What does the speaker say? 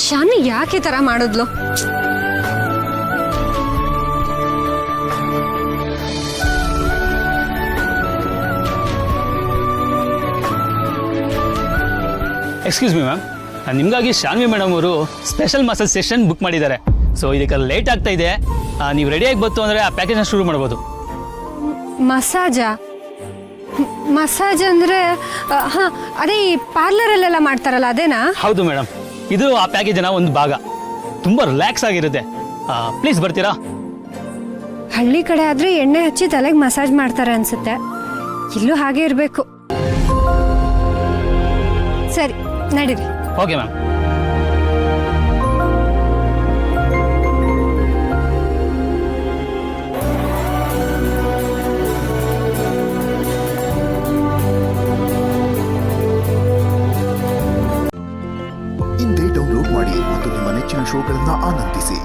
ಶಾನ್ವಿ ಯಾಕೆ ಈ ತರ ಮಾಡಿದ್ಲು? ಎಕ್ಸ್ಕ್ಯೂಸ್ ಮಿ ಮ್ಯಾಮ್, ನಿಮಗಾಗಿ ಶಾನ್ವಿ ಮೇಡಮ್ ಅವರು ಸ್ಪೆಷಲ್ ಮಸಾಜ್ ಸೆಷನ್ ಬುಕ್ ಮಾಡಿದ್ದಾರೆ. ಸೊ ಇದಕ್ಕೆ ಲೇಟ್ ಆಗ್ತಾ ಇದೆ. ನೀವು ರೆಡಿಯಾಗಿ ಬಂತು ಅಂದರೆ ಆ ಪ್ಯಾಕೇಜ್ನ ಶುರು ಮಾಡ್ಬೋದು. ಮಸಾಜ್ ಅಂದರೆ ಹಾಂ, ಅದೇ ಈ ಪಾರ್ಲರಲ್ಲೆಲ್ಲ ಮಾಡ್ತಾರಲ್ಲ ಅದೇನಾ? ಹೌದು ಮೇಡಮ್, ಇದು ಆ ಪ್ಯಾಕೇಜಿನ ಒಂದು ಭಾಗ. ತುಂಬ ರಿಲ್ಯಾಕ್ಸ್ ಆಗಿರುತ್ತೆ. ಪ್ಲೀಸ್ ಬರ್ತೀರಾ? ಹಳ್ಳಿ ಕಡೆ ಆದರೆ ಎಣ್ಣೆ ಹಚ್ಚಿ ತಲೆಗೆ ಮಸಾಜ್ ಮಾಡ್ತಾರೆ ಅನ್ಸುತ್ತೆ. ಇಲ್ಲೂ ಹಾಗೆ ಇರಬೇಕು. ಸರಿ, ನಡೀರಿ. Okay ma'am. ಇಂದೇ ಡೌನ್ಲೋಡ್ ಮಾಡಿ ಮತ್ತು ನಿಮ್ಮ ನೆಚ್ಚಿನ ಶೋಗಳನ್ನು ಆನಂದಿಸಿ.